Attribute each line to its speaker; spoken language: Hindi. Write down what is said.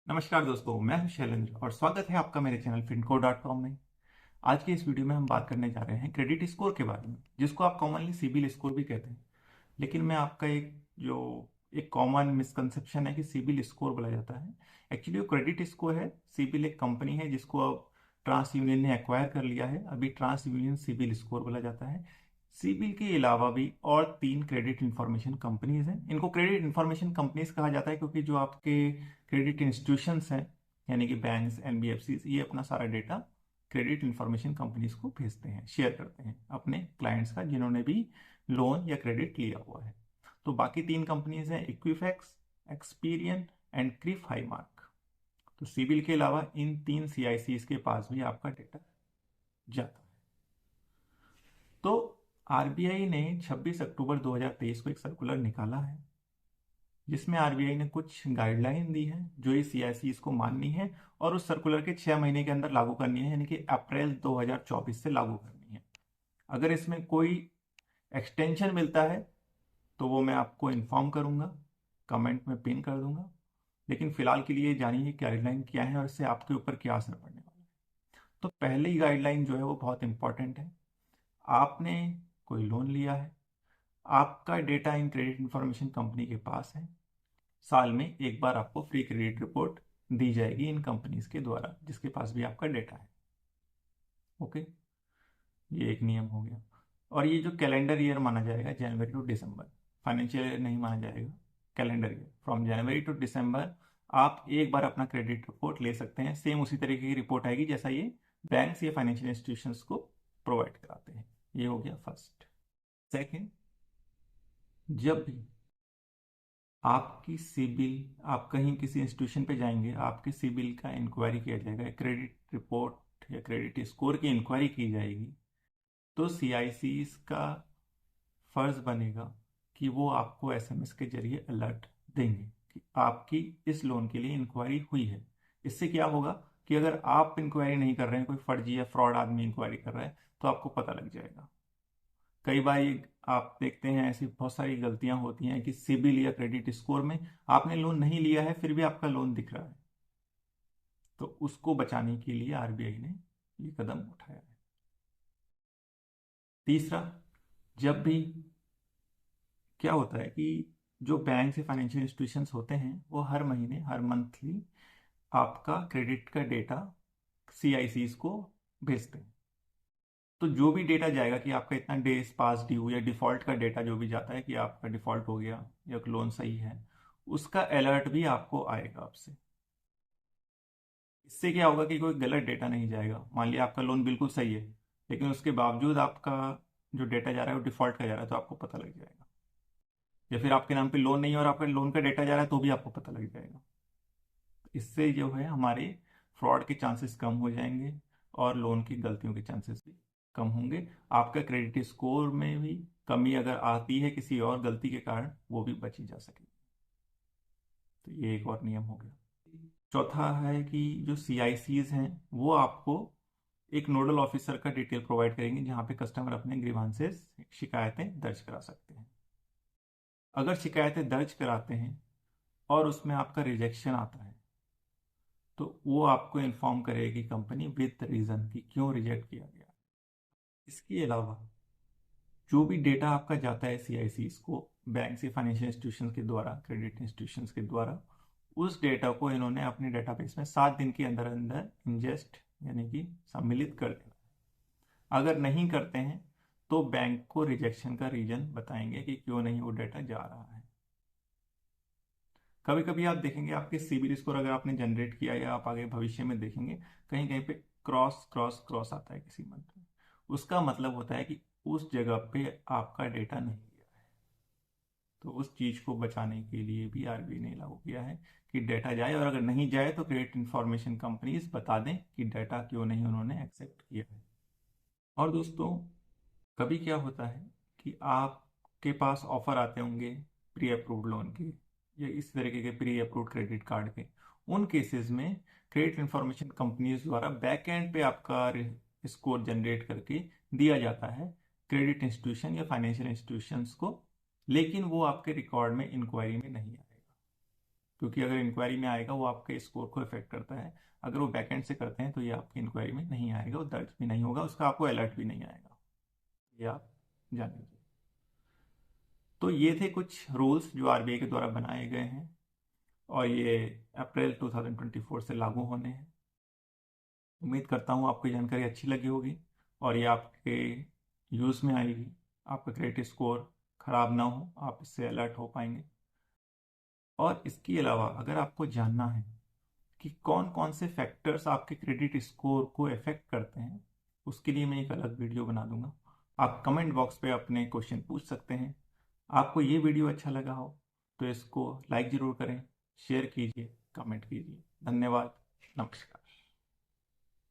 Speaker 1: नमस्कार दोस्तों, मैं हूं शैलेंद्र और स्वागत है आपका मेरे चैनल finco.com में। आज की इस वीडियो में हम बात करने जा रहे हैं क्रेडिट स्कोर के बारे में, जिसको आप कॉमनली सिबिल स्कोर भी कहते हैं। लेकिन मैं आपका एक कॉमन मिसकंसेप्शन है कि सिबिल स्कोर बोला जाता है। एक्चुअली वो क्रेडिट स्कोर है। सिबिल एक कंपनी है जिसको अब ट्रांस यूनियन ने एक्वायर कर लिया है। अभी ट्रांस यूनियन सिबिल स्कोर बोला जाता है। सिबिल के अलावा भी और तीन क्रेडिट इंफॉर्मेशन कंपनीज हैं। इनको क्रेडिट इंफॉर्मेशन कंपनीज कहा जाता है क्योंकि जो आपके क्रेडिट इंस्टीट्यूशंस हैं, यानी कि बैंक्स, एनबीएफसी, ये अपना सारा डेटा क्रेडिट इंफॉर्मेशन कंपनीज को भेजते हैं, शेयर करते हैं अपने क्लाइंट्स का, जिन्होंने भी लोन या क्रेडिट लिया हुआ है। तो बाकी तीन कंपनीज हैं, Equifax, Experian and CRIF Highmark. तो सिबिल के अलावा इन तीन सीआईसीज के पास भी आपका डेटा जाता है। तो आरबीआई ने 26 अक्टूबर 2023 को एक सर्कुलर निकाला है, जिसमें आरबीआई ने कुछ गाइडलाइन दी है जो ये सीआईसी को माननी है और उस सर्कुलर के 6 महीने के अंदर लागू करनी है, यानी कि अप्रैल 2024 से लागू करनी है। अगर इसमें कोई एक्सटेंशन मिलता है तो वो मैं आपको इन्फॉर्म करूंगा, कमेंट में पिन कर दूंगा। लेकिन फिलहाल के लिए जानिए गाइडलाइन क्या है और इससे आपके ऊपर क्या असर पड़ने वाला है। तो पहली गाइडलाइन जो है वो बहुत इंपॉर्टेंट है। आपने कोई लोन लिया है, आपका data in credit information company के पास है। साल में एक बार आपको फ्री क्रेडिट रिपोर्ट दी जाएगी इन कंपनीज के द्वारा, जिसके पास भी आपका डेटा है। ओके, ये एक नियम हो गया। और ये जो कैलेंडर ईयर माना जाएगा, जनवरी टू दिसंबर, फाइनेंशियल ईयर नहीं माना जाएगा, कैलेंडर ईयर, फ्रॉम जनवरी टू दिसंबर आप एक बार अपना क्रेडिट रिपोर्ट ले सकते हैं। सेम उसी तरीके की रिपोर्ट आएगी जैसा ये बैंक्स या फाइनेंशियल इंस्टीट्यूशंस को प्रोवाइड कराते हैं। ये हो गया फर्स्ट। सेकेंड, जब भी आपकी सिबिल, आप कहीं किसी इंस्टीट्यूशन पे जाएंगे, आपके सिबिल का इंक्वायरी किया जाएगा, क्रेडिट रिपोर्ट या क्रेडिट स्कोर की इंक्वायरी की जाएगी, तो सीआईसी का फर्ज बनेगा कि वो आपको एसएमएस के जरिए अलर्ट देंगे कि आपकी इस लोन के लिए इंक्वायरी हुई है। इससे क्या होगा कि अगर आप इंक्वायरी नहीं कर रहे हैं, कोई फर्जी या फ्रॉड आदमी इंक्वायरी कर रहा है, तो आपको पता लग जाएगा। कई बार आप देखते हैं ऐसी बहुत सारी गलतियां होती हैं कि सिबिल या क्रेडिट स्कोर में आपने लोन नहीं लिया है फिर भी आपका लोन दिख रहा है। तो उसको बचाने के लिए आरबीआई ने ये कदम उठाया है। तीसरा, जब भी क्या होता है कि जो बैंक से फाइनेंशियल इंस्टीट्यूशंस होते हैं वो हर महीने, हर मंथली आपका क्रेडिट का डेटा सीआईसी को भेजते हैं। तो जो भी डेटा जाएगा कि आपका इतना डेज पास ड्यू या डिफॉल्ट का डेटा जो भी जाता है कि आपका डिफॉल्ट हो गया या लोन सही है, उसका अलर्ट भी आपको आएगा आपसे। इससे क्या होगा कि कोई गलत डेटा नहीं जाएगा। मान लिया आपका लोन बिल्कुल सही है, लेकिन उसके बावजूद आपका जो डेटा जा रहा है वो डिफॉल्ट का जा रहा है, तो आपको पता लग जाएगा। या फिर आपके नाम पे लोन नहीं है और आपका लोन का डेटा जा रहा है, तो भी आपको पता लग जाएगा। इससे जो है हमारे फ्रॉड के चांसेस कम हो जाएंगे और लोन की गलतियों के चांसेस भी कम होंगे। आपका क्रेडिट स्कोर में भी कमी अगर आती है किसी और गलती के कारण, वो भी बची जा सकेगी। तो ये एक और नियम हो गया। चौथा है कि जो सीआईसीज हैं वो आपको एक नोडल ऑफिसर का डिटेल प्रोवाइड करेंगे, जहां पे कस्टमर अपने ग्रीवांसेस, शिकायतें दर्ज करा सकते हैं। अगर शिकायतें दर्ज कराते हैं और उसमें आपका रिजेक्शन आता है, तो वो आपको इन्फॉर्म करेगी कंपनी विद रीजन कि क्यों रिजेक्ट किया गया। इसके अलावा जो भी डेटा आपका जाता है सीआईसी को बैंक से फाइनेंशियल इंस्टीट्यूशन के द्वारा, क्रेडिट इंस्टीट्यूशन के द्वारा, उस डेटा को इन्होंने अपने डेटाबेस में 7 दिन के अंदर अंदर इंजेस्ट, यानी कि सम्मिलित कर देना। अगर नहीं करते हैं तो बैंक को रिजेक्शन का रीजन बताएंगे कि क्यों नहीं वो डेटा जा रहा है। कभी कभी आप देखेंगे आपके सिबिल स्कोर अगर आपने जनरेट किया या आप आगे भविष्य में देखेंगे, कहीं कहीं पे क्रॉस क्रॉस क्रॉस आता है किसी मंथ में। उसका मतलब होता है कि उस जगह पे आपका डेटा नहीं गया है। तो उस चीज को बचाने के लिए भी आरबीआई ने लागू किया है कि डेटा जाए, और अगर नहीं जाए तो क्रेडिट इंफॉर्मेशन कंपनीज बता दें कि डेटा क्यों नहीं उन्होंने एक्सेप्ट किया है। और दोस्तों, कभी क्या होता है कि आपके पास ऑफर आते होंगे प्री अप्रूव्ड लोन के या इस तरीके के प्री अप्रूव्ड क्रेडिट कार्ड के। उन केसेस में क्रेडिट इंफॉर्मेशन कंपनीज द्वारा बैक एंड पे आपका स्कोर जनरेट करके दिया जाता है क्रेडिट इंस्टीट्यूशन या फाइनेंशियल इंस्टीट्यूशंस को, लेकिन वो आपके रिकॉर्ड में, इंक्वायरी में नहीं आएगा। क्योंकि अगर इंक्वायरी में आएगा वो आपके स्कोर को इफेक्ट करता है। अगर वो बैकएंड से करते हैं तो ये आपकी इंक्वायरी में नहीं आएगा, वो दर्ज भी नहीं होगा, उसका आपको अलर्ट भी नहीं आएगा। ये आप जान लीजिए। तो ये थे कुछ रूल्स जो आरबीआई के द्वारा बनाए गए हैं और ये अप्रैल 2024 से लागू होने हैं। उम्मीद करता हूँ आपको ये जानकारी अच्छी लगी होगी और ये आपके यूज़ में आएगी, आपका क्रेडिट स्कोर खराब ना हो, आप इससे अलर्ट हो पाएंगे। और इसके अलावा अगर आपको जानना है कि कौन कौन से फैक्टर्स आपके क्रेडिट स्कोर को इफेक्ट करते हैं, उसके लिए मैं एक अलग वीडियो बना दूंगा। आप कमेंट बॉक्स पे अपने क्वेश्चन पूछ सकते हैं। आपको ये वीडियो अच्छा लगा हो तो इसको लाइक ज़रूर करें, शेयर कीजिए, कमेंट कीजिए। धन्यवाद। नमस्कार।